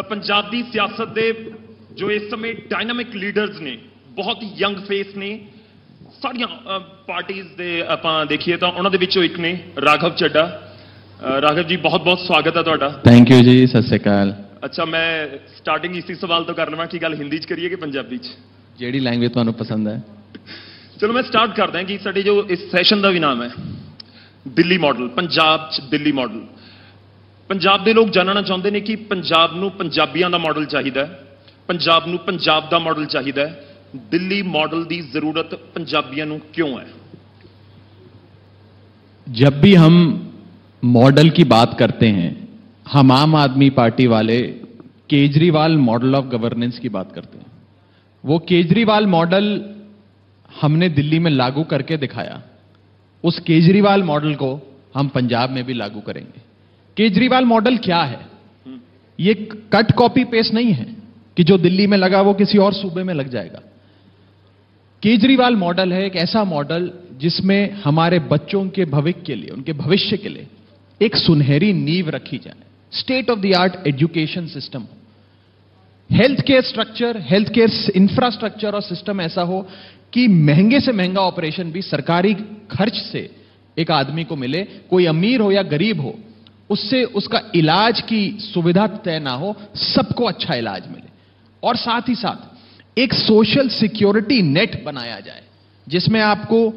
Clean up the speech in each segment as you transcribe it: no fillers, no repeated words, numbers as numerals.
पंजाब की सियासत के जो इस समय डायनामिक लीडर्स ने बहुत ही यंग फेस ने सारिया पार्टीज के आप देखिए तो उन्होंने विचों एक ने राघव चड्डा। राघव जी बहुत बहुत स्वागत है तुहाडा। थैंक यू जी, सत श्री अकाल। अच्छा मैं स्टार्टिंग इसी सवाल तो कर लवां कि गल हिंदी च करिए कि पंजाबी च, जेड़ी लैंग्वेज तुहानू पसंद है। चलो मैं स्टार्ट करदा कि साडे जो इस सैशन का भी नाम है दिल्ली मॉडल, पंजाब च दिल्ली मॉडल। पंजाब के लोग जानना चाहते हैं कि पंजाब नूं पंजाबियों का मॉडल चाहिए, पंजाब नूं पंजाब का मॉडल चाहिए, दिल्ली मॉडल की जरूरत पंजाबियों नूं क्यों है? जब भी हम मॉडल की बात करते हैं, हम आम आदमी पार्टी वाले केजरीवाल मॉडल ऑफ गवर्नेंस की बात करते हैं। वो केजरीवाल मॉडल हमने दिल्ली में लागू करके दिखाया, उस केजरीवाल मॉडल को हम पंजाब में भी लागू करेंगे। केजरीवाल मॉडल क्या है? ये कट कॉपी पेस्ट नहीं है कि जो दिल्ली में लगा वो किसी और सूबे में लग जाएगा। केजरीवाल मॉडल है एक ऐसा मॉडल जिसमें हमारे बच्चों के भविष्य के लिए, उनके भविष्य के लिए एक सुनहरी नींव रखी जाए, state of the art education system हो, health care structure, health care infrastructure और सिस्टम ऐसा हो कि महंगे से महंगा ऑपरेशन भी सरकारी खर्च से एक आदमी को मिले, कोई अमीर हो या गरीब हो, उससे उसका इलाज की सुविधा तय ना हो, सबको अच्छा इलाज मिले। और साथ ही साथ एक सोशल सिक्योरिटी नेट बनाया जाए जिसमें आपको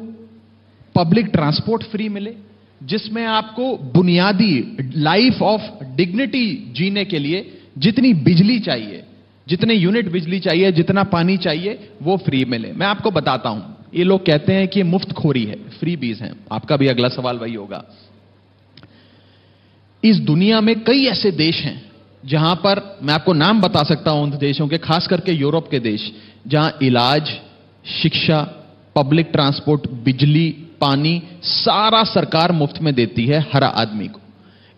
पब्लिक ट्रांसपोर्ट फ्री मिले, जिसमें आपको बुनियादी लाइफ ऑफ डिग्निटी जीने के लिए जितनी बिजली चाहिए, जितने यूनिट बिजली चाहिए, जितना पानी चाहिए, वो फ्री मिले। मैं आपको बताता हूं, ये लोग कहते हैं कि मुफ्तखोरी है, फ्री बीज है। आपका भी अगला सवाल वही होगा। इस दुनिया में कई ऐसे देश हैं जहां पर मैं आपको नाम बता सकता हूं उन देशों के, खास करके यूरोप के देश, जहां इलाज, शिक्षा, पब्लिक ट्रांसपोर्ट, बिजली, पानी सारा सरकार मुफ्त में देती है हर आदमी को।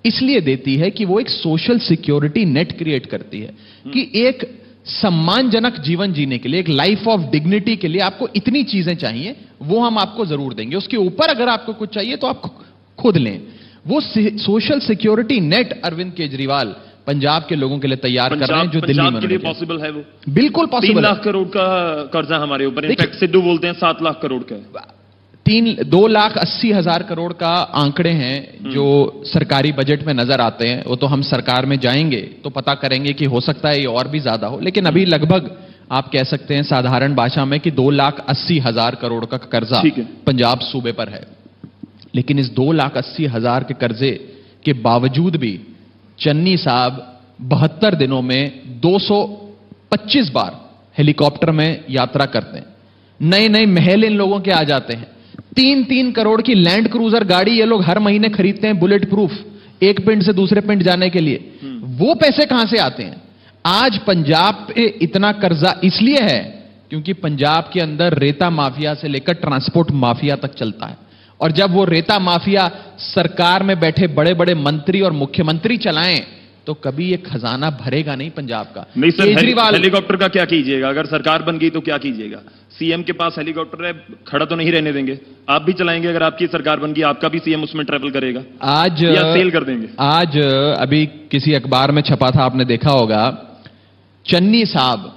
इसलिए देती है कि वो एक सोशल सिक्योरिटी नेट क्रिएट करती है कि एक सम्मानजनक जीवन जीने के लिए, एक लाइफ ऑफ डिग्निटी के लिए आपको इतनी चीजें चाहिए, वो हम आपको जरूर देंगे। उसके ऊपर अगर आपको कुछ चाहिए तो आप खुद लें। वो social security net Arvind Kejriwal Punjab के लोगों के लिए तैयार कर रहे हैं, जो दिल्ली में पॉसिबल है। वो बिल्कुल पॉसिबल। 3 लाख करोड़ का कर्जा हमारे ऊपर, इनफैक्ट सिद्धू बोलते हैं 7 लाख करोड़ का। 2,80,000 करोड़ का आंकड़े हैं जो सरकारी बजट में नजर आते हैं। वो तो हम सरकार में जाएंगे तो पता करेंगे कि हो सकता है ये और भी ज्यादा हो, लेकिन अभी लगभग आप कह सकते हैं साधारण भाषा में कि 2,80,000 करोड़ का कर्जा पंजाब सूबे पर है। लेकिन इस 2,80,000 के कर्जे के बावजूद भी चन्नी साहब 72 दिनों में 225 बार हेलीकॉप्टर में यात्रा करते हैं। नए नए महल इन लोगों के आ जाते हैं। 3-3 करोड़ की लैंड क्रूजर गाड़ी ये लोग हर महीने खरीदते हैं, बुलेट प्रूफ, एक पिंड से दूसरे पिंड जाने के लिए। वो पैसे कहां से आते हैं? आज पंजाब पे इतना कर्जा इसलिए है क्योंकि पंजाब के अंदर रेता माफिया से लेकर ट्रांसपोर्ट माफिया तक चलता है। और जब वो रेता माफिया सरकार में बैठे बड़े बड़े मंत्री और मुख्यमंत्री चलाएं तो कभी ये खजाना भरेगा नहीं पंजाब का। नहीं सर, हेलीकॉप्टर का क्या कीजिएगा? अगर सरकार बन गई तो क्या कीजिएगा? सीएम के पास हेलीकॉप्टर है, खड़ा तो नहीं रहने देंगे। आप भी चलाएंगे अगर आपकी सरकार बन गई, आपका भी सीएम उसमें ट्रैवल करेगा आज या सेल कर देंगे? आज अभी किसी अखबार में छपा था, आपने देखा होगा, चन्नी साहब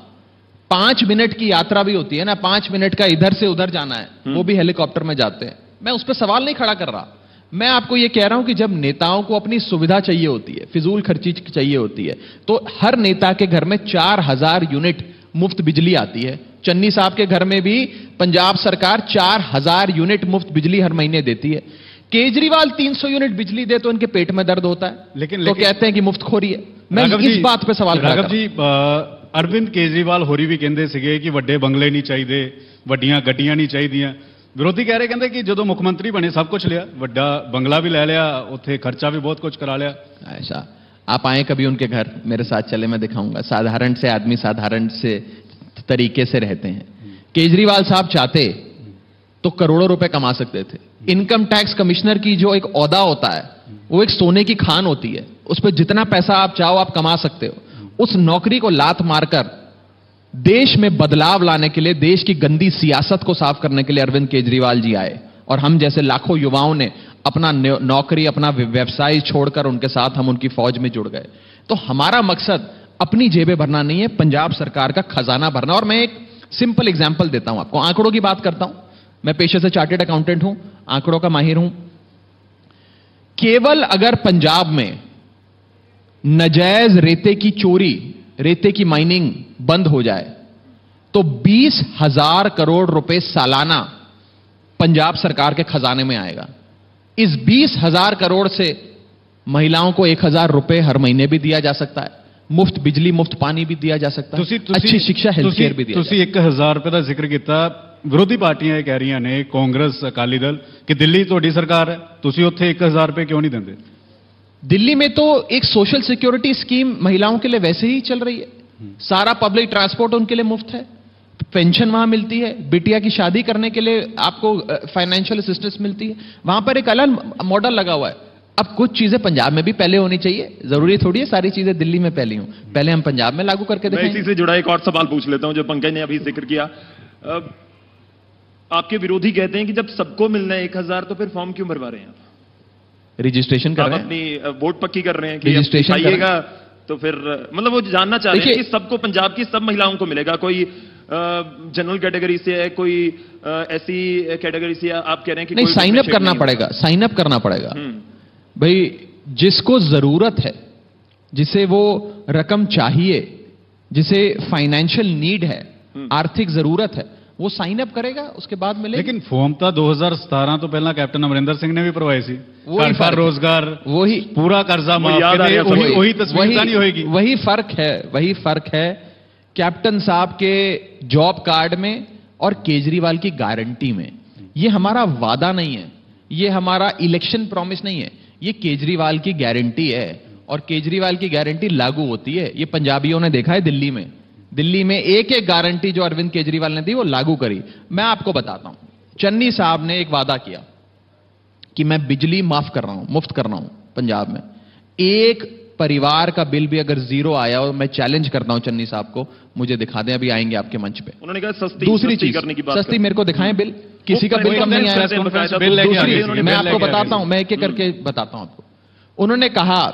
5 मिनट की यात्रा भी होती है ना, 5 मिनट का इधर से उधर जाना है, वो भी हेलीकॉप्टर में जाते हैं। मैं उस पर सवाल नहीं खड़ा कर रहा, मैं आपको यह कह रहा हूं कि जब नेताओं को अपनी सुविधा चाहिए होती है, फिजूल खर्ची चाहिए होती है, तो हर नेता के घर में 4,000 यूनिट मुफ्त बिजली आती है। चन्नी साहब के घर में भी पंजाब सरकार 4,000 यूनिट मुफ्त बिजली हर महीने देती है। केजरीवाल 300 यूनिट बिजली दे तो इनके पेट में दर्द होता है, लेकिन कहते हैं कि मुफ्तखोरी है। मैं इस बात पे सवाल राघव जी, अरविंद केजरीवाल होरी भी कहते सीगे कि वड्डे बंगले नहीं चाहिए, वड्डियां गड्डियां नहीं चाहिए। विरोधी कह रहे कहते कि जो मुख्यमंत्री बने सब कुछ लिया, वड्डा बंगला भी ले लिया, उत्थे खर्चा भी बहुत कुछ करा लिया। ऐसा आप आए कभी उनके घर, मेरे साथ चले, मैं दिखाऊंगा। साधारण से आदमी साधारण से तरीके से रहते हैं। केजरीवाल साहब चाहते तो करोड़ों रुपए कमा सकते थे। इनकम टैक्स कमिश्नर की जो एक ओहदा होता है वो एक सोने की खान होती है, उस पर जितना पैसा आप चाहो आप कमा सकते हो। उस नौकरी को लात मारकर देश में बदलाव लाने के लिए, देश की गंदी सियासत को साफ करने के लिए अरविंद केजरीवाल जी आए और हम जैसे लाखों युवाओं ने अपना नौकरी, अपना व्यवसाय छोड़कर उनके साथ हम उनकी फौज में जुड़ गए। तो हमारा मकसद अपनी जेबें भरना नहीं है, पंजाब सरकार का खजाना भरना। और मैं एक सिंपल एग्जांपल देता हूं आपको, आंकड़ों की बात करता हूं। मैं पेशे से चार्टेड अकाउंटेंट हूं, आंकड़ों का माहिर हूं। केवल अगर पंजाब में नाजायज रेते की चोरी, रेते की माइनिंग बंद हो जाए तो 20,000 करोड़ रुपए सालाना पंजाब सरकार के खजाने में आएगा। इस 20,000 करोड़ से महिलाओं को 1,000 रुपए हर महीने भी दिया जा सकता है, मुफ्त बिजली मुफ्त पानी भी दिया जा सकता है, अच्छी शिक्षा हेल्थ केयर भी दिया ਤੁਸੀਂ 1,000 ਰੁਪਏ ਦਾ ਜ਼ਿਕਰ ਕੀਤਾ। ਵਿਰੋਧੀ ਪਾਰਟੀਆਂ ਇਹ ਕਹਿ ਰਹੀਆਂ ਨੇ, ਕਾਂਗਰਸ ਅਕਾਲੀ ਦਲ, ਕਿ ਦਿੱਲੀ ਤੁਹਾਡੀ ਸਰਕਾਰ ਹੈ, ਤੁਸੀਂ ਉੱਥੇ 1,000 ਰੁਪਏ ਕਿਉਂ ਨਹੀਂ ਦਿੰਦੇ? दिल्ली में तो एक सोशल सिक्योरिटी स्कीम महिलाओं के लिए वैसे ही चल रही है, सारा पब्लिक ट्रांसपोर्ट उनके लिए मुफ्त है, पेंशन वहां मिलती है, बिटिया की शादी करने के लिए आपको फाइनेंशियल असिस्टेंस मिलती है, वहां पर एक अलग मॉडल लगा हुआ है। अब कुछ चीजें पंजाब में भी पहले होनी चाहिए, जरूरी थोड़ी है सारी चीजें दिल्ली में पहली हों, पहले हम पंजाब में लागू करके देखें। मैं इसी से जुड़ा एक और सवाल पूछ लेता हूं जो पंकज ने अभी जिक्र किया। आपके विरोधी कहते हैं कि जब सबको मिलना है 1,000 तो फिर फॉर्म क्यों भरवा रहे हैं आप? रजिस्ट्रेशन कर आप रहे हैं, अपनी वोट पक्की कर रहे हैं कि रजिस्ट्रेशन आइएगा तो फिर मतलब वो जानना चाह रहे हैं कि सबको, पंजाब की सब महिलाओं को मिलेगा, कोई जनरल कैटेगरी से है, कोई ऐसी कैटेगरी से, आप कह रहे हैं कि नहीं, साइन अप करना पड़ेगा, साइन अप करना पड़ेगा भाई। जिसको जरूरत है, जिसे वो रकम चाहिए, जिसे फाइनेंशियल नीड है, आर्थिक जरूरत है, वो साइन अप करेगा, उसके बाद मिलेगा। लेकिन फॉर्म तो 2017 तो पहला कैप्टन अमरिंदर सिंह ने भी भरवाए सी, घर रोजगार, वही पूरा कर्जा माफ, वही तस्वीर नहीं होगी। वही फर्क है कैप्टन साहब के जॉब कार्ड में और केजरीवाल की गारंटी में। ये हमारा वादा नहीं है, ये हमारा इलेक्शन प्रॉमिस नहीं है, ये केजरीवाल की गारंटी है, और केजरीवाल की गारंटी लागू होती है। ये पंजाबियों ने देखा है दिल्ली में एक एक गारंटी जो अरविंद केजरीवाल ने दी वो लागू करी। मैं आपको बताता हूं, चन्नी साहब ने एक वादा किया कि मैं बिजली माफ कर रहा हूं, मुफ्त कर रहा हूं पंजाब में। एक परिवार का बिल भी अगर जीरो आया, और मैं चैलेंज करता हूं चन्नी साहब को, मुझे दिखा दें, अभी आएंगे आपके मंच पे। उन्होंने कहा सस्ती, दूसरी चीज, करने की बात सस्ती मेरे को दिखाएं बिल, किसी का बिल कम नहीं आया। दूसरी मैं आपको बताता हूं, मैं एक एक करके बताता हूं आपको। उन्होंने कहा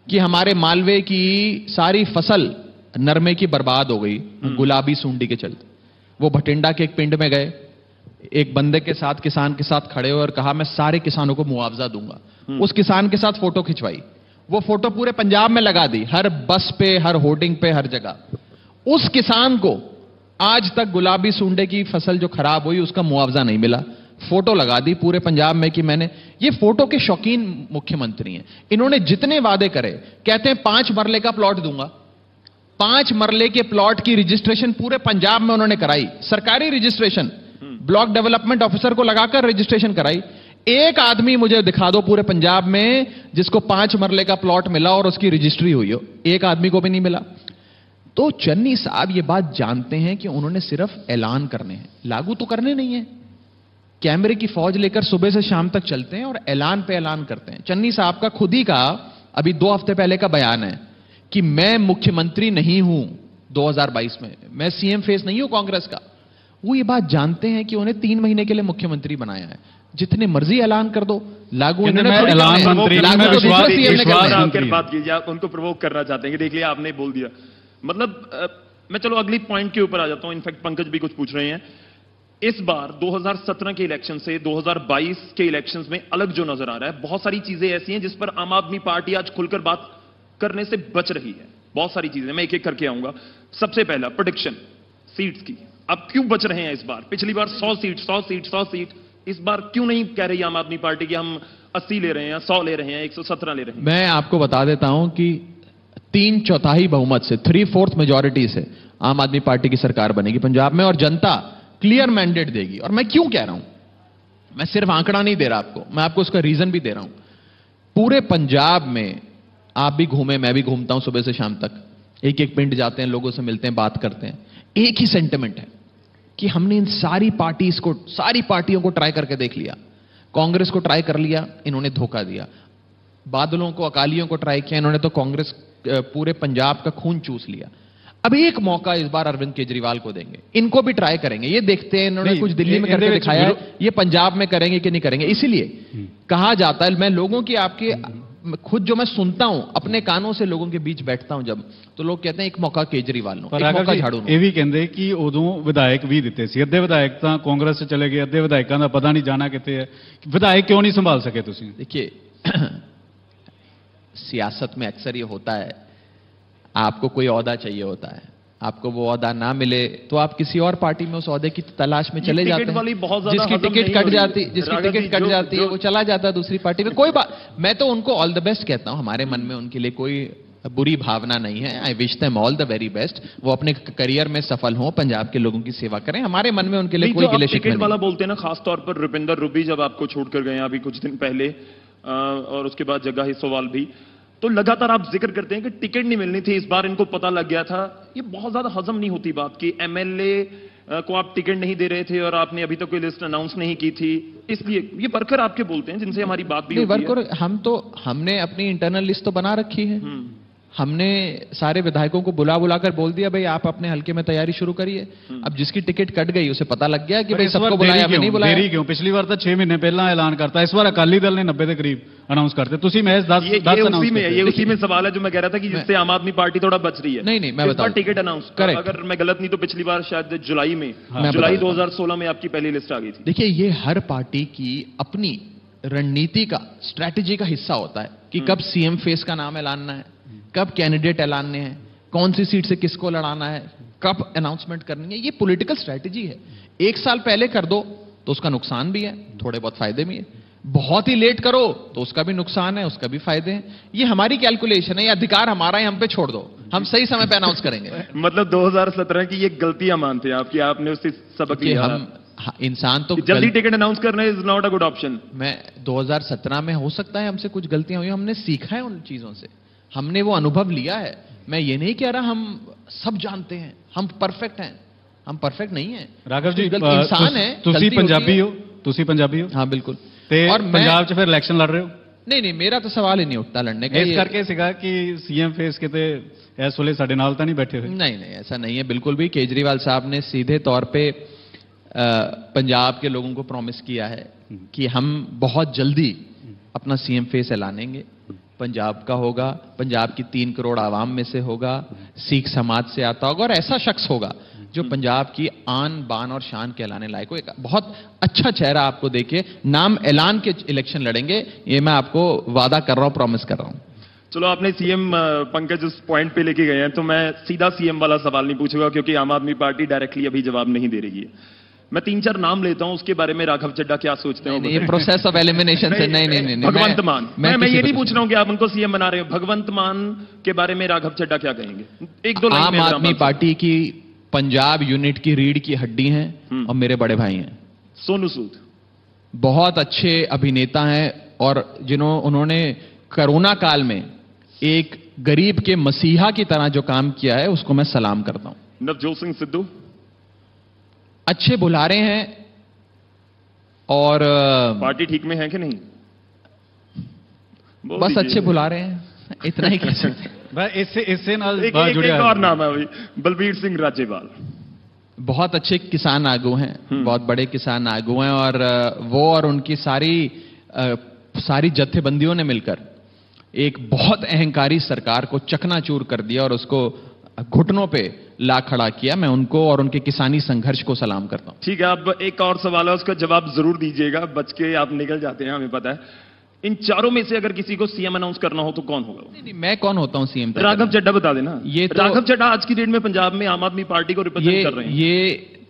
कि हमारे मालवे की सारी फसल नरमे की बर्बाद हो गई गुलाबी सूंडी के चलते। वो भटिंडा के एक पिंड में गए, एक बंदे के साथ, किसान के साथ खड़े हुए और कहा मैं सारे किसानों को मुआवजा दूंगा। उस किसान के साथ फोटो खिंचवाई, वो फोटो पूरे पंजाब में लगा दी, हर बस पे, हर होर्डिंग पे, हर जगह। उस किसान को आज तक गुलाबी सूंडे की फसल जो खराब हुई उसका मुआवजा नहीं मिला। फोटो लगा दी पूरे पंजाब में कि मैंने, ये फोटो के शौकीन मुख्यमंत्री हैं। इन्होंने जितने वादे करे, कहते हैं 5 मरले का प्लॉट दूंगा, 5 मरले के प्लॉट की रजिस्ट्रेशन पूरे पंजाब में उन्होंने कराई, सरकारी रजिस्ट्रेशन, ब्लॉक डेवलपमेंट ऑफिसर को लगाकर रजिस्ट्रेशन कराई। एक आदमी मुझे दिखा दो पूरे पंजाब में जिसको 5 मरले का प्लॉट मिला और उसकी रजिस्ट्री हुई हो, एक आदमी को भी नहीं मिला। तो चन्नी साहब ये बात जानते हैं कि उन्होंने सिर्फ ऐलान करने हैं, लागू तो करने नहीं है। कैमरे की फौज लेकर सुबह से शाम तक चलते हैं और ऐलान पे ऐलान करते हैं। चन्नी साहब का खुद ही का अभी 2 हफ्ते पहले का बयान है कि मैं मुख्यमंत्री नहीं हूं 2022 में, मैं सीएम फेस नहीं हूं कांग्रेस का। वो ये बात जानते हैं कि उन्हें 3 महीने के लिए मुख्यमंत्री बनाया है, जितने मर्जी ऐलान कर दो, लागू बात कीजिए, आप उनको प्रोवोक करना चाहते हैं कि देख लिया आपने बोल दिया। मतलब मैं चलो अगली पॉइंट के ऊपर आ जाता हूं। इनफैक्ट पंकज भी कुछ पूछ रहे हैं। इस बार 2017 के इलेक्शन से 2022 के इलेक्शंस में अलग जो नजर आ रहा है, बहुत सारी चीजें ऐसी हैं जिस पर आम आदमी पार्टी आज खुलकर बात करने से बच रही है। बहुत सारी चीजें मैं एक एक करके आऊंगा। सबसे पहला प्रेडिक्शन सीट्स की, अब क्यों बच रहे हैं इस बार? पिछली बार 100 सीट, इस बार क्यों नहीं कह रही आम आदमी पार्टी कि हम 80 ले रहे हैं, 100 ले रहे हैं, 117 ले रहे हैं? मैं आपको बता देता हूं कि 3/4 बहुमत से, 3/4 मेजॉरिटी से आम आदमी पार्टी की सरकार बनेगी पंजाब में, और जनता क्लियर मैंडेट देगी। और मैं क्यों कह रहा हूं, मैं सिर्फ आंकड़ा नहीं दे रहा आपको, मैं आपको उसका रीजन भी दे रहा हूं। पूरे पंजाब में आप भी घूमे, मैं भी घूमता हूं सुबह से शाम तक, एक एक पिंड जाते हैं, लोगों से मिलते हैं, बात करते हैं। एक ही सेंटिमेंट है कि हमने इन सारी पार्टियों को ट्राई करके देख लिया। कांग्रेस को ट्राई कर लिया, इन्होंने धोखा दिया। बादलों को, अकालियों को ट्राई किया, इन्होंने तो कांग्रेस पूरे पंजाब का खून चूस लिया। अब एक मौका इस बार अरविंद केजरीवाल को देंगे, इनको भी ट्राई करेंगे, ये देखते हैं। इन्होंने कुछ दिल्ली में करके दिखाया है, ये पंजाब में करेंगे कि नहीं करेंगे। इसीलिए कहा जाता है, मैं लोगों की आपके खुद जो मैं सुनता हूं अपने कानों से, लोगों के बीच बैठता हूं जब, तो लोग कहते हैं एक मौका केजरीवाल ਨੂੰ, ਇੱਕ ਮੌਕਾ ਝਾੜੂ ਨੂੰ। ਇਹ ਵੀ ਕਹਿੰਦੇ ਕਿ ਉਦੋਂ ਵਿਧਾਇਕ ਵੀ ਦਿੱਤੇ ਸੀ, ਅੱਧੇ ਵਿਧਾਇਕ ਤਾਂ ਕਾਂਗਰਸ 'ਚ ਚਲੇ ਗਏ, ਅੱਧੇ ਵਿਧਾਇਕਾਂ ਦਾ ਪਤਾ ਨਹੀਂ ਜਾਣਾ ਕਿੱਥੇ है। ਵਿਧਾਇਕ क्यों नहीं संभाल सके ਤੁਸੀਂ? देखिए सियासत में अक्सर ये होता है, आपको कोई ओहदा चाहिए होता है, आपको वो ओहदा ना मिले तो आप किसी और पार्टी में उस ओहदे की तलाश में चले जाते हैं। जिसकी टिकट कट जाती है वो चला जाता है दूसरी पार्टी में। कोई बात, मैं तो उनको ऑल द बेस्ट कहता हूं, हमारे मन में उनके लिए कोई बुरी भावना नहीं है। I wish them all the very best, वो अपने करियर में सफल हों, पंजाब के लोगों की सेवा करें, हमारे मन में उनके लिए कोई गिले शिकवे नहीं। वाला बोलते हैं ना, खास तौर पर रुपिंदर रुबी जब आपको छोड़कर गए अभी कुछ दिन पहले, और उसके बाद जग्गा हिस्सोवाल भी, तो लगातार आप जिक्र करते हैं कि टिकट नहीं मिलनी थी, इस बार इनको पता लग गया था। ये बहुत ज्यादा हजम नहीं होती बात कि एमएलए को आप टिकट नहीं दे रहे थे और आपने अभी तक कोई लिस्ट अनाउंस नहीं की थी, इसलिए ये वर्कर आपके बोलते हैं जिनसे हमारी बात भी होती है। वर्कर हमने अपनी इंटरनल लिस्ट तो बना रखी है, हमने सारे विधायकों को बुला बुलाकर बोल दिया भाई आप अपने हल्के में तैयारी शुरू करिए। अब जिसकी टिकट कट गई उसे पता लग गया कि भाई सबको बुलाया, हमें नहीं बुलाया। देरी क्यों? पिछली बार तो 6 महीने पहला ऐलान करता, इस बार अकाली दल ने 90 के करीब अनाउंस करते, तुसी महज 10 ये उसी में सवाल है जो मैं कह रहा था कि जिससे आम आदमी पार्टी थोड़ा बच रही है। नहीं मैं बताऊं, टिकट अनाउंस, अगर मैं गलत नहीं तो पिछली बार शायद जुलाई 2016 में आपकी पहली लिस्ट आ गई थी। देखिए ये हर पार्टी की अपनी रणनीति का, स्ट्रैटेजी का हिस्सा होता है कि कब सीएम फेस का नाम ऐलानना है, कब कैंडिडेट ऐलानने हैं, कौन सी सीट से किसको लड़ाना है, कब अनाउंसमेंट करनी है। ये पॉलिटिकल स्ट्रैटेजी है। एक साल पहले कर दो तो उसका नुकसान भी है, थोड़े बहुत फायदे भी है। बहुत ही लेट करो तो उसका भी नुकसान है, उसका भी फायदे हैं। ये हमारी कैलकुलेशन है, ये अधिकार हमारा है, हम पे छोड़ दो, हम सही समय पे अनाउंस करेंगे। मतलब 2017 की ये गलतियां मानते हैं आपकी, आपने उससे सबक लिया। हम इंसान तो जल्दी टिकट अनाउंस करना is not a good option. मैं 2017 में हो सकता है हमसे कुछ गलतियां हुई, हमने सीखा है उन चीजों से, हमने वो अनुभव लिया है। मैं ये नहीं कह रहा हम सब जानते हैं, हम परफेक्ट हैं, हम परफेक्ट नहीं है। राघव जी इंसान है, ਤੁਸੀਂ ਪੰਜਾਬੀ ਹੋ, ਤੁਸੀਂ ਪੰਜਾਬੀ ਹੋ? हाँ बिल्कुल। ਤੇ ਪੰਜਾਬ 'ਚ ਫਿਰ ਇਲੈਕਸ਼ਨ ਲੜ ਰਹੇ ਹੋ? नहीं मेरा तो सवाल ही नहीं उठता लड़ने का। ਇਸ ਕਰਕੇ ਸੀਗਾ ਕਿ सीएम फेस किते इस ਵੇਲੇ ਸਾਡੇ ਨਾਲ ਤਾਂ नहीं बैठे हुए? नहीं ऐसा नहीं है बिल्कुल भी। केजरीवाल साहब ने सीधे तौर पे पंजाब के लोगों को प्रॉमिस किया है कि हम बहुत जल्दी अपना सीएम फेस ऐलानेंगे, पंजाब का होगा, पंजाब की 3 करोड़ आवाम में से होगा, सिख समाज से आता होगा और ऐसा शख्स होगा जो पंजाब की आन बान और शान कहलाने लायक हो। एक बहुत अच्छा चेहरा आपको देके नाम ऐलान के इलेक्शन लड़ेंगे, ये मैं आपको वादा कर रहा हूं, प्रॉमिस कर रहा हूं। चलो आपने सीएम पंकज उस पॉइंट पे लेके गए हैं, तो मैं सीधा सीएम वाला सवाल नहीं पूछूंगा क्योंकि आम आदमी पार्टी डायरेक्टली अभी जवाब नहीं दे रही है। मैं 3-4 नाम लेता हूं, उसके बारे में राघव चड्ढा क्या सोचते हैं? ये प्रोसेस ऑफ एलिमिनेशन से नहीं भगवंत मान, मैं ये नहीं पूछ रहा हूं कि आप उनको सीएम बना रहे हो, भगवंत मान के बारे में राघव चड्ढा क्या कहेंगे? 1-2 लाइन। आम आदमी पार्टी की पंजाब यूनिट की रीढ़ की हड्डी हैं और मेरे बड़े भाई हैं। सोनू सूद बहुत अच्छे अभिनेता हैं और उन्होंने कोरोना काल में एक गरीब के मसीहा की तरह जो काम किया है उसको मैं सलाम करता हूं। नवजोत सिंह सिद्धू अच्छे बुलारे हैं और पार्टी ठीक में है कि नहीं? बस अच्छे बुलारे हैं, इतना ही कह सकते हैं। इससे नाल एक और नाम है भाई, बलबीर सिंह राजेवाल। बहुत अच्छे किसान आगू हैं, बहुत बड़े किसान आगू हैं और वो और उनकी सारी जत्थेबंदियों ने मिलकर एक बहुत अहंकारी सरकार को चकनाचूर कर दिया और उसको घुटनों पे ला खड़ा किया। मैं उनको और उनके किसानी संघर्ष को सलाम करता हूं। ठीक है, अब एक और सवाल है, उसका जवाब जरूर दीजिएगा, बच के आप निकल जाते हैं हमें पता है। इन चारों में से अगर किसी को सीएम अनाउंस करना हो तो कौन होगा? नहीं, मैं कौन होता हूं सीएम? राघव चड्ढा बता देना। ये तो राघव चड्ढा आज की डेट में पंजाब में आम आदमी पार्टी को रिप्रेजेंट कर रहे हैं। ये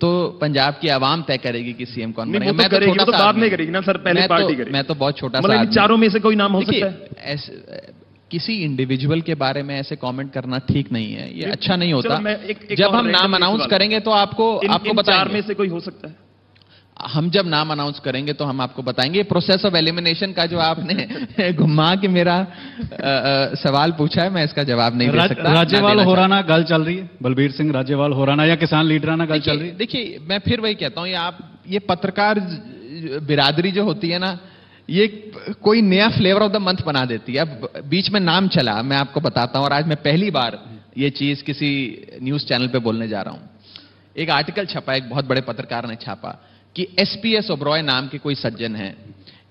तो पंजाब की आवाम तय करेगी कि सीएम कौन बनेगा। मैं तो करेगी, तो बात नहीं करेगी ना सर, पहले पार्टी करेगी। मैं तो बहुत छोटा सा, मतलब इन चारों में से कोई नाम हो सकता है? किसी इंडिविजुअल के बारे में ऐसे कमेंट करना ठीक नहीं है, ये अच्छा नहीं होता। जब हम नाम अनाउंस करेंगे तो आपको बताएंगे। चार में से कोई हो सकता है? हम जब नाम अनाउंस करेंगे तो हम आपको बताएंगे। प्रोसेस ऑफ एलिमिनेशन का जो आपने घुमा के मेरा सवाल पूछा है, मैं इसका जवाब नहीं दे सकता। राज्यपाल होराना गल चल रही है, बलबीर सिंह राज्यपाल होराना या किसान लीडराना गल चल रही है? देखिए मैं फिर वही कहता हूं, ये पत्रकार बिरादरी जो होती है ना, ये कोई नया फ्लेवर ऑफ द मंथ बना देती है। अब बीच में नाम चला, मैं आपको बताता हूं, और आज मैं पहली बार ये चीज किसी न्यूज चैनल पे बोलने जा रहा हूं। एक आर्टिकल छपा, एक बहुत बड़े पत्रकार ने छापा कि एसपीएस ओबरॉय नाम के कोई सज्जन हैं,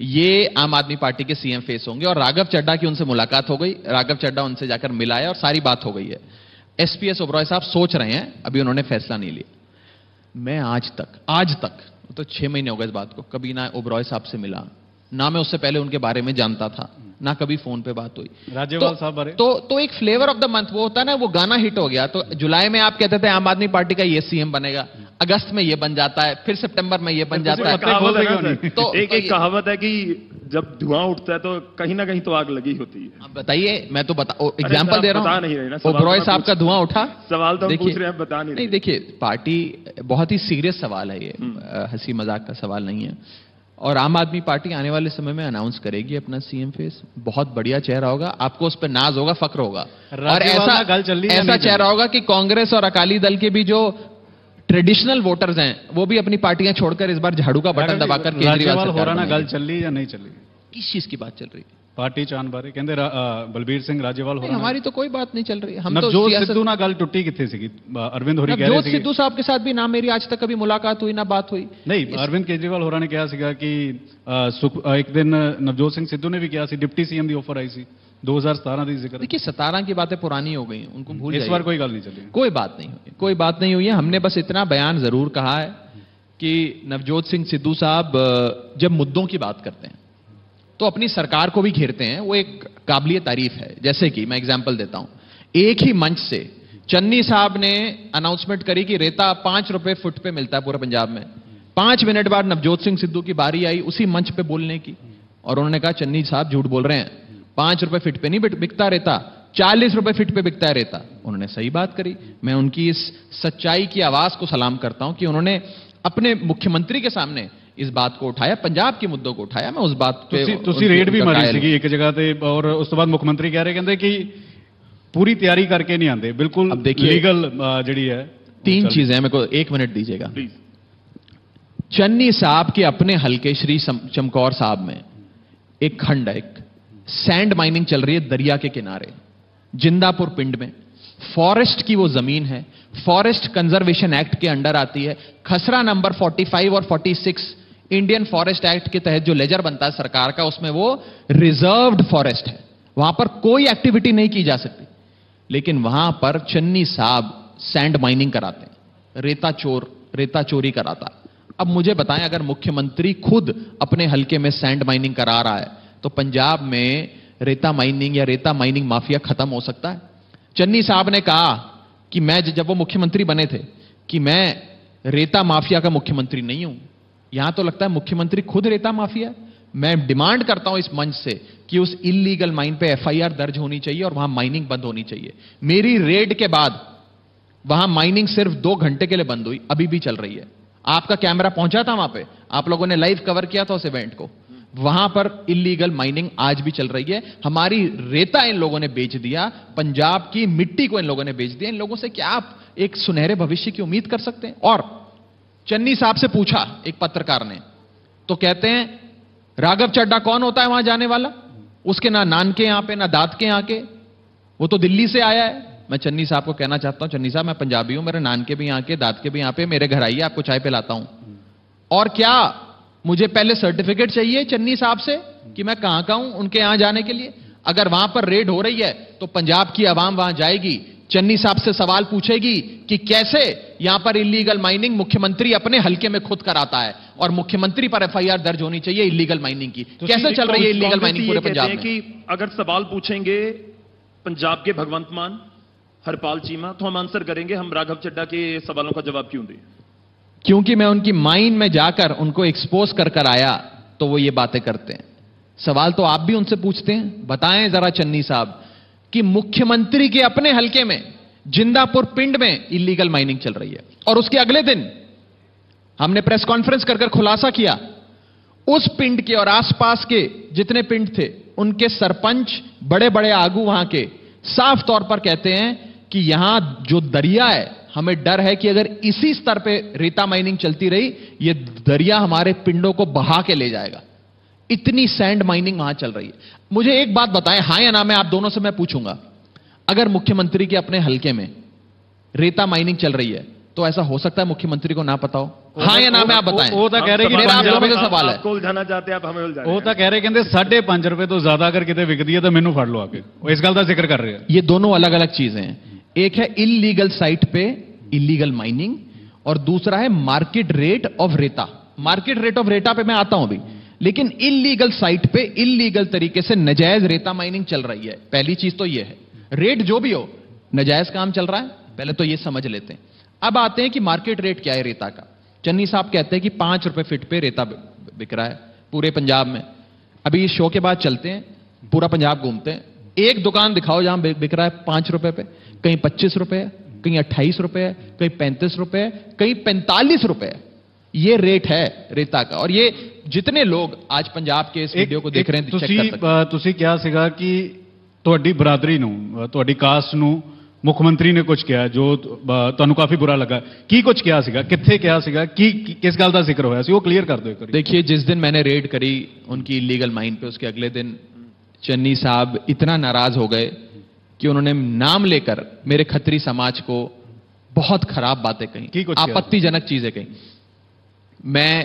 ये आम आदमी पार्टी के सीएम फेस होंगे। और राघव चड्ढा की उनसे मुलाकात हो गई, राघव चड्ढा उनसे जाकर मिला है और सारी बात हो गई है। एसपीएस ओबरॉय साहब सोच रहे हैं, अभी उन्होंने फैसला नहीं लिया। मैं आज तक तो 6 महीने हो गए इस बात को, कभी ना ओबरॉय साहब से मिला, ना मैं उससे पहले उनके बारे में जानता था, ना कभी फोन पे बात हुई। राज्यपाल साहब बारे तो एक फ्लेवर ऑफ द मंथ वो होता है ना, वो गाना हिट हो गया। तो जुलाई में आप कहते थे आम आदमी पार्टी का ये सीएम बनेगा, अगस्त में ये बन जाता है, फिर सितंबर में ये बन जाता है। कहावत है ना सर, तो एक कहावत है कि जब धुआं उठता है तो कहीं ना कहीं तो आग लगी होती है। अब बताइए, मैं तो एग्जाम्पल दे रहा बता नहीं रहे ना, हूं। सवाल ओबरॉय तो साहब पूछ- का धुआं उठा, सवाल तो हम देखिए- पूछ रहे हैं, बता नहीं रहे। देखिए पार्टी बहुत ही सीरियस सवाल है ये, हंसी मजाक का सवाल नहीं है। और आम आदमी पार्टी आने वाले समय में अनाउंस करेगी अपना सीएम फेस। बहुत बढ़िया चेहरा होगा, आपको उस पर नाज होगा, फक्र होगा। और राज्यपाल ऐसा ना गल चल रही है या ऐसा नहीं चल चेहरा रही? होगा कि कांग्रेस और अकाली दल के भी जो ट्रेडिशनल वोटर्स हैं वो भी अपनी पार्टियां छोड़कर इस बार झाड़ू का बटन दबाकर केजरीवाल राज्यपाल सरकार हो रहा ना बनाएंगे। गल चल रही या नहीं चली? किस चीज की बात चल रही है? पार्टी चान बारे कहते बलबीर सिंह राज्यपाल हो नहीं, रहा हमारी तो कोई बात नहीं चल रही है। हम तो नवजोत सियासत- सिद्धू ना गल टुट्टी कितने सीगी? अरविंद होरी कह रहे नवजोत ਸੀਗੇ सिद्धू साहब के साथ भी ना मेरी आज तक कभी मुलाकात हुई, ना बात हुई। नहीं, अरविंद केजरीवाल होਰਾਂ ने ਕਿਹਾ ਸੀਗਾ ਕਿ ਇੱਕ ਦਿਨ ਨਵਜੋਤ ਸਿੰਘ ਸਿੱਧੂ ਨੇ ਵੀ ਕਿਹਾ ਸੀ, डिप्टी सीएम ਦੀ ਆਫਰ ਆਈ ਸੀ 2017 ਦੀ ਜ਼ਿਕਰ। देखिए 17 की बातें पुरानी हो गई हैं, उनको भूल इस जाइए। बार कोई गल नहीं चली। कोई बात नहीं हुई, कोई बात नहीं हुई है। हमने बस इतना बयान जरूर कहा है कि नवजोत सिंह सिद्धू साहब जब मुद्दों की बात करते हैं तो अपनी सरकार को भी घेरते हैं, वो एक काबिलियत तारीफ है। जैसे कि मैं एग्जांपल देता हूं, एक ही मंच से चन्नी साहब ने अनाउंसमेंट करी कि रेता 5 रुपए फुट पे मिलता है पूरे पंजाब में। 5 मिनट बाद नवजोत सिंह सिद्धू की बारी आई उसी मंच पे बोलने की, और उन्होंने कहा चन्नी साहब झूठ बोल रहे हैं, 5 रुपए फीट पे नहीं बिकता रेता, 40 रुपए फीट पे बिकता है रेता। उन्होंने सही बात करी। मैं उनकी इस सच्चाई की आवाज को सलाम करता हूं कि उन्होंने अपने मुख्यमंत्री के सामने इस बात को उठाया, पंजाब के मुद्दों को उठाया। मैं उस बात पे ਤੁਸੀਂ ਰੇਡ ਵੀ ਮਾਰੀ ਸੀਗੀ ਇੱਕ ਜਗ੍ਹਾ ਤੇ, ਔਰ ਉਸ ਤੋਂ ਬਾਅਦ ਮੁੱਖ ਮੰਤਰੀ ਕਹਿ ਰਹੇ ਕਹਿੰਦੇ ਕਿ पूरी तैयारी करके नहीं आते, बिल्कुल अब देखिए, लीगल जड़ी है। 3 चीजें हैं, मेरे को 1 मिनट दीजिएगा। प्लीज। चन्नी साहब के अपने हल्के श्री चमकौर साहब में एक खंड है, एक सैंड माइनिंग चल रही है दरिया के किनारे, जिंदापुर पिंड में। फॉरेस्ट की वो जमीन है, फॉरेस्ट कंजर्वेशन एक्ट के अंडर आती है। खसरा नंबर 45 और 46 इंडियन फॉरेस्ट एक्ट के तहत जो लेजर बनता है सरकार का, उसमें वो रिजर्व्ड फॉरेस्ट है, वहां पर कोई एक्टिविटी नहीं की जा सकती। लेकिन वहां पर चन्नी साहब सैंड माइनिंग कराते हैं, रेता चोरी कराता है। अब मुझे बताएं, अगर मुख्यमंत्री खुद अपने हल्के में सैंड माइनिंग करा रहा है तो पंजाब में रेता माइनिंग या रेता माइनिंग माफिया खत्म हो सकता है? चन्नी साहब ने कहा कि मैं, जब वो मुख्यमंत्री बने थे, कि मैं रेता माफिया का मुख्यमंत्री नहीं हूं। यहां तो लगता है मुख्यमंत्री खुद रेता माफिया है। मैं डिमांड करता हूं इस मंच से कि उस इल्लीगल माइन पे एफआईआर दर्ज होनी चाहिए और वहां माइनिंग बंद होनी चाहिए। मेरी रेड के बाद वहां माइनिंग सिर्फ 2 घंटे के लिए बंद हुई, अभी भी चल रही है। आपका कैमरा पहुंचा था वहां पे, आप लोगों ने लाइव कवर किया था उस इवेंट को। वहां पर इल्लीगल माइनिंग आज भी चल रही है। हमारी रेता इन लोगों ने बेच दिया, पंजाब की मिट्टी को इन लोगों ने बेच दिया। इन लोगों से क्या आप एक सुनहरे भविष्य की उम्मीद कर सकते हैं? और चन्नी साहब से पूछा एक पत्रकार ने, तो कहते हैं राघव चड्ढा कौन होता है वहां जाने वाला? उसके ना नान के यहां पे, ना दांत के यहां के, वो तो दिल्ली से आया है। मैं चन्नी साहब को कहना चाहता हूं, चन्नी साहब मैं पंजाबी हूं, मेरे नान के भी यहां के, दांत के भी यहां पे, मेरे घर आइए, आपको चाय पिलाता हूं। और क्या मुझे पहले सर्टिफिकेट चाहिए चन्नी साहब से कि मैं कहां का हूं उनके यहां जाने के लिए? अगर वहां पर रेड हो रही है तो पंजाब की आवाम वहां जाएगी, चन्नी साहब से सवाल पूछेगी कि कैसे यहां पर इल्लीगल माइनिंग मुख्यमंत्री अपने हल्के में खुद कराता है, और मुख्यमंत्री पर एफआईआर दर्ज होनी चाहिए इल्लीगल माइनिंग की। कैसे चल रही है इल्लीगल माइनिंग पूरे पंजाब में? कि अगर सवाल पूछेंगे पंजाब के भगवंत मान, हरपाल चीमा, तो हम आंसर करेंगे, हम राघव चड्ढा के सवालों का जवाब क्यों दें? क्योंकि मैं उनकी माइन में जाकर उनको एक्सपोज कर आया, तो वो ये बातें करते हैं। सवाल तो आप भी उनसे पूछते हैं। बताएं जरा चन्नी साहब कि मुख्यमंत्री के अपने हल्के में जिंदापुर पिंड में इल्लीगल माइनिंग चल रही है, और उसके अगले दिन हमने प्रेस कॉन्फ्रेंस कर खुलासा किया, उस पिंड के और आसपास के जितने पिंड थे उनके सरपंच, बड़े बड़े आगू वहां के साफ तौर पर कहते हैं कि यहां जो दरिया है, हमें डर है कि अगर इसी स्तर पे रेता माइनिंग चलती रही, ये दरिया हमारे पिंडों को बहा के ले जाएगा। इतनी सैंड माइनिंग वहां चल रही है। मुझे एक बात बताएं, हां या ना, मैं आप दोनों से मैं पूछूंगा, अगर मुख्यमंत्री के अपने हल्के में रेता माइनिंग चल रही है तो ऐसा हो सकता है मुख्यमंत्री को ना पता हो? हाँ या ना में आप बताएं। वो तो कह रहे कि मेरा आप लोगों से सवाल है। आपको उलझाना चाहते हैं, आप हमें उलझा रहे ਉਹ हैं। ਤਾਂ ਕਹਿ ਰਹੇ ਕਹਿੰਦੇ 5.5 ਰੁਪਏ ਤੋਂ ਜ਼ਿਆਦਾ ਅਗਰ ਕਿਤੇ ਵਿਕਦੀ ਹੈ ਤਾਂ ਮੈਨੂੰ ਫੜ ਲਓ ਆ ਕੇ। ਉਹ ਇਸ ਗੱਲ ਦਾ ਜ਼ਿਕਰ ਕਰ ਰਹੇ ਆ। ये दोनों अलग अलग चीजें हैं। एक है इलीगल साइट पे इलीगल माइनिंग और दूसरा है मार्केट रेट ऑफ रेता। मार्केट रेट ऑफ रेता पे मैं आता हूं अभी, लेकिन इलीगल साइट पे इलीगल तरीके से नजायज रेता माइनिंग चल रही है। पहली चीज तो यह है, रेट जो भी हो नजायज काम चल रहा है, पहले तो यह समझ लेते हैं। अब आते हैं कि मार्केट रेट क्या है रेता का। चन्नी साहब कहते हैं कि 5 रुपए फीट पे रेता बिक रहा है पूरे पंजाब में। अभी इस शो के बाद चलते हैं, पूरा पंजाब घूमते हैं, एक दुकान दिखाओ जहां बिक रहा है 5 रुपए पे। कहीं 25 रुपए है, कहीं 28 रुपए है, कहीं 35 रुपए है, कहीं 45 रुपए है। ये रेट है रेता का। और ये जितने लोग आज पंजाब के इस वीडियो को देख रहे हैं, चेक कर सकते हैं। ਤੁਸੀਂ ਕਿਹਾ ਸੀਗਾ ਕਿ ਤੁਹਾਡੀ ਬਰਾਦਰੀ ਨੂੰ, ਤੁਹਾਡੀ ਕਾਸਟ ਨੂੰ ਮੁੱਖ ਮੰਤਰੀ ਨੇ ਕੁਝ ਕਿਹਾ ਜੋ ਤੁਹਾਨੂੰ ਕਾਫੀ ਬੁਰਾ ਲੱਗਾ। ਕੀ ਕੁਝ ਕਿਹਾ ਸੀਗਾ, ਕਿੱਥੇ ਕਿਹਾ ਸੀਗਾ, ਕੀ ਕਿਸ ਗੱਲ ਦਾ ਜ਼ਿਕਰ ਹੋਇਆ ਸੀ, ਉਹ ਕਲੀਅਰ ਕਰ ਦਿਓ ਇੱਕ ਵਾਰੀ। देखिए, जिस दिन मैंने रेड करी उनकी इलीगल माइन पे, उसके अगले दिन चन्नी साहब इतना नाराज हो गए कि उन्होंने नाम लेकर मेरे खत्री समाज को बहुत खराब बातें की कही, कुछ किया? आपत्तिजनक चीजें कही। मैं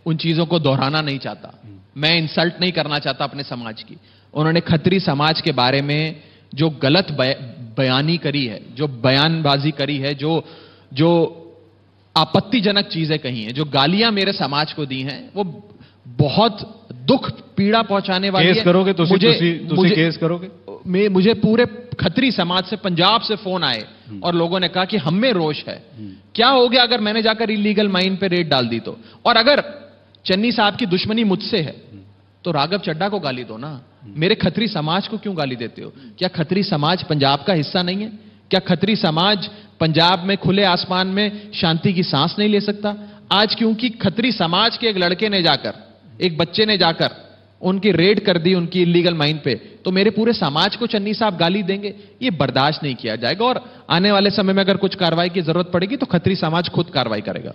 उन चीजों को दोहराना नहीं चाहता, मैं इंसल्ट नहीं करना चाहता अपने समाज की। उन्होंने खत्री समाज के बारे में जो गलत बयानी करी है, जो बयानबाजी करी है, जो आपत्तिजनक चीजें कही हैं, जो गालियां मेरे समाज को दी हैं, वो बहुत दुख पीड़ा पहुंचाने वाली है। केस करोगे तुसी केस करोगे? मुझे पूरे खत्री समाज से, पंजाब से फोन आए और लोगों ने कहा कि हम में रोष है। क्या हो गया अगर मैंने जाकर इलीगल माइन पे रेड डाल दी तो? और अगर चन्नी साहब की दुश्मनी मुझसे है तो राघव चड्ढा को गाली दो ना, मेरे खत्री समाज को क्यों गाली देते हो? क्या खत्री समाज पंजाब का हिस्सा नहीं है? क्या खत्री समाज पंजाब में खुले आसमान में शांति की सांस नहीं ले सकता? आज क्योंकि खत्री समाज के एक लड़के ने जाकर, एक बच्चे ने जाकर उनकी रेड कर दी उनकी इलीगल माइन पे, तो मेरे पूरे समाज को चन्नी साहब गाली देंगे? ये बर्दाश्त नहीं किया जाएगा। और आने वाले समय में अगर कुछ कार्रवाई की जरूरत पड़ेगी तो खत्री समाज खुद कार्रवाई करेगा।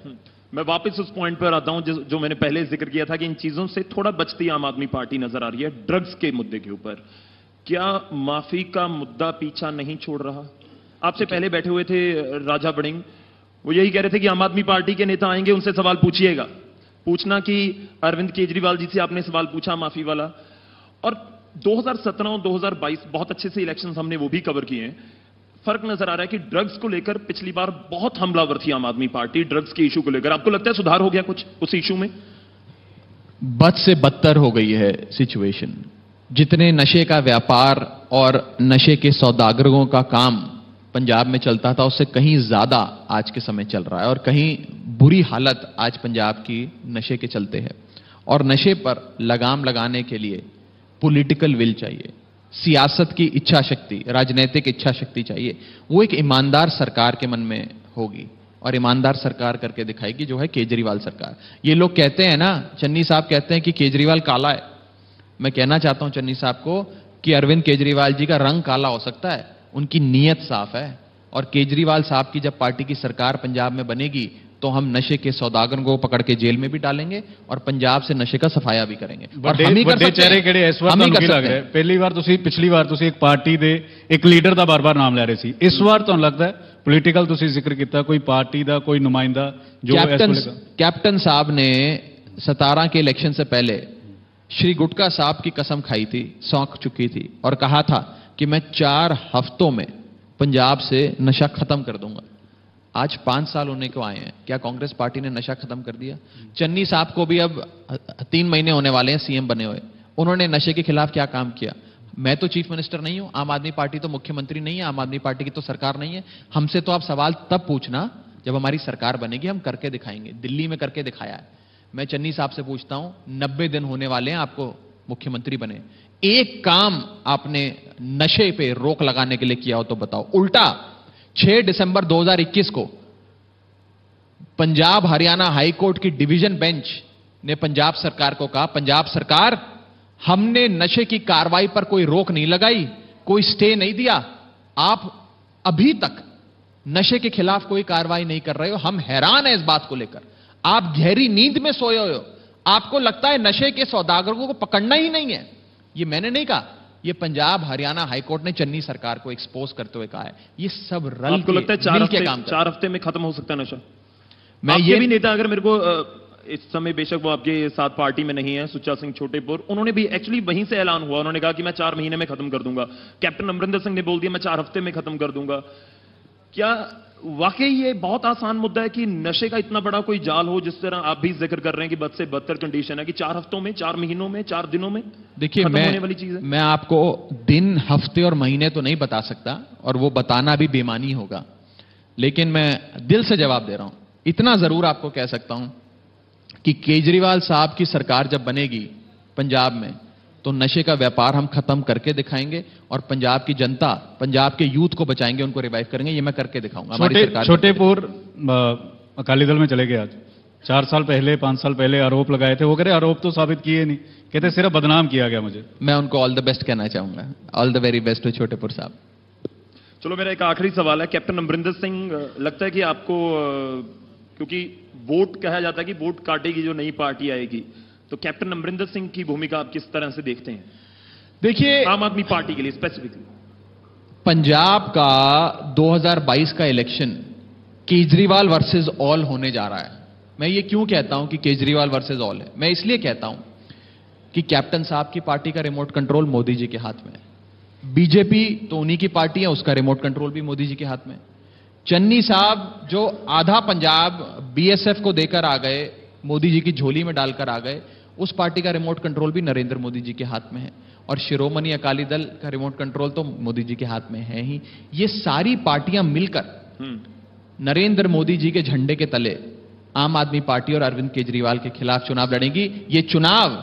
मैं वापस उस पॉइंट पर आता हूं जो मैंने पहले जिक्र किया था कि इन चीजों से थोड़ा बचती आम आदमी पार्टी नजर आ रही है। ड्रग्स के मुद्दे के ऊपर क्या माफी का मुद्दा पीछा नहीं छोड़ रहा? आपसे पहले बैठे हुए थे राजा बड़िंग, वो यही कह रहे थे कि आम आदमी पार्टी के नेता आएंगे, उनसे सवाल पूछिएगा। पूछना कि अरविंद केजरीवाल जी से आपने सवाल पूछा माफी वाला। और 2017 और 2022 बहुत अच्छे से इलेक्शंस हमने वो भी कवर किए हैं। फर्क नजर आ रहा है कि ड्रग्स को लेकर पिछली बार बहुत हमलावर थी आम आदमी पार्टी, ड्रग्स के इशू को लेकर। आपको लगता है सुधार हो गया कुछ उस इशू में? बद से बदतर हो गई है सिचुएशन। जितने नशे का व्यापार और नशे के सौदागरों का काम पंजाब में चलता था, उससे कहीं ज्यादा आज के समय चल रहा है। और कहीं बुरी हालत आज पंजाब की नशे के चलते है। और नशे पर लगाम लगाने के लिए पॉलिटिकल विल चाहिए, सियासत की इच्छा शक्ति, राजनीतिक इच्छा शक्ति चाहिए। वो एक ईमानदार सरकार के मन में होगी और ईमानदार सरकार करके दिखाएगी, जो है केजरीवाल सरकार। ये लोग कहते हैं ना, चन्नी साहब कहते हैं कि केजरीवाल काला है। मैं कहना चाहता हूं चन्नी साहब को कि अरविंद केजरीवाल जी का रंग काला हो सकता है, उनकी नीयत साफ है। और केजरीवाल साहब की जब पार्टी की सरकार पंजाब में बनेगी तो हम नशे के सौदागरों को पकड़ के जेल में भी डालेंगे और पंजाब से नशे का सफाया भी करेंगे। और हम ही कर सकते हैं। चेहरे किहड़े इस वार ਤੁਹਾਨੂੰ ਕੀ ਲੱਗ ਰਿਹਾ? ਪਹਿਲੀ ਵਾਰ ਤੁਸੀਂ, ਪਿਛਲੀ ਵਾਰ ਤੁਸੀਂ ਇੱਕ ਪਾਰਟੀ ਦੇ ਇੱਕ ਲੀਡਰ ਦਾ ਬਾਰ-ਬਾਰ ਨਾਮ ਲੈ ਰਹੇ ਸੀ। ਇਸ ਵਾਰ ਤੁਹਾਨੂੰ ਲੱਗਦਾ ਹੈ ਪੋਲੀਟੀਕਲ ਤੁਸੀਂ ਜ਼ਿਕਰ ਕੀਤਾ, ਕੋਈ ਪਾਰਟੀ ਦਾ ਕੋਈ ਨੁਮਾਇੰਦਾ ਜੋ ਇਸ ਵੇਲੇ कैप्टन साहब ने 17 के इलेक्शन से पहले श्री गुटका साहब की कसम खाई थी, सौंख चुकी थी और कहा था कि मैं 4 हफ्तों में पंजाब से नशा खत्म कर दूंगा। आज 5 साल होने को आए हैं, क्या कांग्रेस पार्टी ने नशा खत्म कर दिया? चन्नी साहब को भी अब 3 महीने होने वाले हैं सीएम बने हुए, उन्होंने नशे के खिलाफ क्या काम किया? मैं तो चीफ मिनिस्टर नहीं हूं, आम आदमी पार्टी तो मुख्यमंत्री नहीं है, आम आदमी पार्टी की तो सरकार नहीं है। हमसे तो आप सवाल तब पूछना जब हमारी सरकार बनेगी, हम करके दिखाएंगे। दिल्ली में करके दिखाया है। मैं चन्नी साहब से पूछता हूं, 90 दिन होने वाले हैं आपको मुख्यमंत्री बने, एक काम आपने नशे पे रोक लगाने के लिए किया हो तो बताओ। उल्टा 6 दिसंबर 2021 को पंजाब हरियाणा हाईकोर्ट की डिवीजन बेंच ने पंजाब सरकार को कहा, पंजाब सरकार, हमने नशे की कार्रवाई पर कोई रोक नहीं लगाई, कोई स्टे नहीं दिया, आप अभी तक नशे के खिलाफ कोई कार्रवाई नहीं कर रहे हो, हम हैरान हैं इस बात को लेकर। आप गहरी नींद में सोए हो, आपको लगता है नशे के सौदागरों को पकड़ना ही नहीं है। ये मैंने नहीं कहा, ये पंजाब हरियाणा हाईकोर्ट ने चन्नी सरकार को एक्सपोज करते हुए कहा है। ये सब रल आपको के लगता है मिल के काम कर। 4 हफ्ते में खत्म हो सकता है नशा? मैं आपके ये भी नेता, अगर मेरे को इस समय बेशक वो आपके साथ पार्टी में नहीं है, सुच्चा सिंह छोटेपुर, उन्होंने भी एक्चुअली वहीं से ऐलान हुआ, उन्होंने कहा कि मैं 4 महीने में खत्म कर दूंगा। कैप्टन अमरिंदर सिंह ने बोल दिया मैं 4 हफ्ते में खत्म कर दूंगा। क्या वाकई ये बहुत आसान मुद्दा है कि नशे का इतना बड़ा कोई जाल हो, जिस तरह आप भी जिक्र कर रहे हैं कि बद से बदतर कंडीशन है, कि 4 हफ्तों में, 4 महीनों में, 4 दिनों में देखिए खत्म होने वाली चीज है? मैं आपको दिन हफ्ते और महीने तो नहीं बता सकता, और वो बताना भी बेमानी होगा, लेकिन मैं दिल से जवाब दे रहा हूं। इतना जरूर आपको कह सकता हूं कि केजरीवाल साहब की सरकार जब बनेगी पंजाब में, तो नशे का व्यापार हम खत्म करके दिखाएंगे और पंजाब की जनता, पंजाब के यूथ को बचाएंगे, उनको रिवाइव करेंगे। ये मैं करके दिखाऊंगा। हमारी सरकार छोटेपुर अकाली दल में चले गए आज। 4 साल पहले 5 साल पहले आरोप लगाए थे, वो कह रहे आरोप तो साबित किए नहीं, कहते सिर्फ बदनाम किया गया मुझे। मैं उनको ऑल द बेस्ट कहना चाहूंगा। All the very best to Chhotepur sahab. चलो मेरा एक आखिरी सवाल है, कैप्टन अमरिंदर सिंह, लगता है कि आपको, क्योंकि वोट कहा जाता है कि वोट काटेगी जो नई पार्टी आएगी, तो कैप्टन अमरिंदर सिंह की भूमिका आप किस तरह से देखते हैं? देखिए, आम आदमी पार्टी के लिए स्पेसिफिकली पंजाब का 2022 का इलेक्शन केजरीवाल वर्सेस ऑल होने जा रहा है। मैं ये क्यों कहता हूं कि केजरीवाल वर्सेस ऑल है? मैं इसलिए कहता हूं कि कैप्टन साहब की पार्टी का रिमोट कंट्रोल मोदी जी के हाथ में है। बीजेपी तो उन्हीं की पार्टी है, उसका रिमोट कंट्रोल भी मोदी जी के हाथ में है। चन्नी साहब जो आधा पंजाब बीएसएफ को देकर आ गए, मोदी जी की झोली में डालकर आ गए, उस पार्टी का रिमोट कंट्रोल भी नरेंद्र मोदी जी के हाथ में है। और शिरोमणि अकाली दल का रिमोट कंट्रोल तो मोदी जी के हाथ में है ही। ये सारी पार्टियां मिलकर नरेंद्र मोदी जी के झंडे के तले आम आदमी पार्टी और अरविंद केजरीवाल के खिलाफ चुनाव लड़ेंगी। ये चुनाव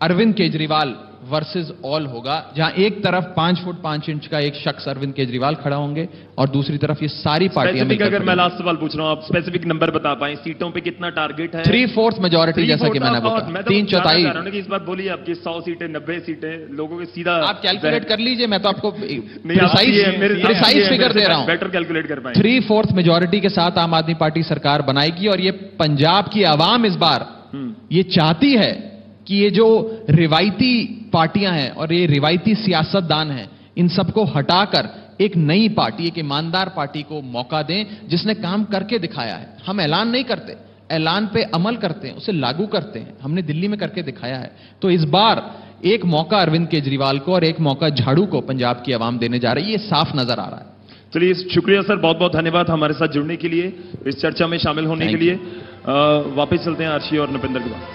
अरविंद केजरीवाल वर्सेस ऑल होगा, जहां एक तरफ 5 फुट 5 इंच का एक शख्स अरविंद केजरीवाल खड़ा होंगे और दूसरी तरफ ये सारी पार्टियां मिलकर। अगर मैं लास्ट सवाल पूछ रहा हूं, आप स्पेसिफिक नंबर बता पाए, सीटों पे कितना टारगेट है? 3/4 मेजोरिटी, जैसा कि मैंने बोला, 3/4 इस बार बोलिए आपकी 100 सीटें 90 सीटें लोगों के सीधा आप कैलकुलेट कर लीजिए। मैं तो आपको प्रिसाइज फिगर दे रहा हूं, बेटर कैलकुलेट कर पाए। 3/4 मेजोरिटी के साथ आम आदमी पार्टी सरकार बनाएगी और ये पंजाब की आवाम इस बार ये चाहती है कि ये जो रिवायती पार्टियां हैं और ये रिवायती सियासतदान हैं, इन सबको हटाकर एक नई पार्टी, एक ईमानदार पार्टी को मौका दें, जिसने काम करके दिखाया है। हम ऐलान नहीं करते, ऐलान पे अमल करते हैं, उसे लागू करते हैं। हमने दिल्ली में करके दिखाया है। तो इस बार एक मौका अरविंद केजरीवाल को और एक मौका झाड़ू को पंजाब की आवाम देने जा रही है। ये साफ नजर आ रहा है। चलिए, शुक्रिया सर, बहुत बहुत धन्यवाद हमारे साथ जुड़ने के लिए, इस चर्चा में शामिल होने के लिए। वापस चलते हैं आर्शी और नपेंद्र के बाद।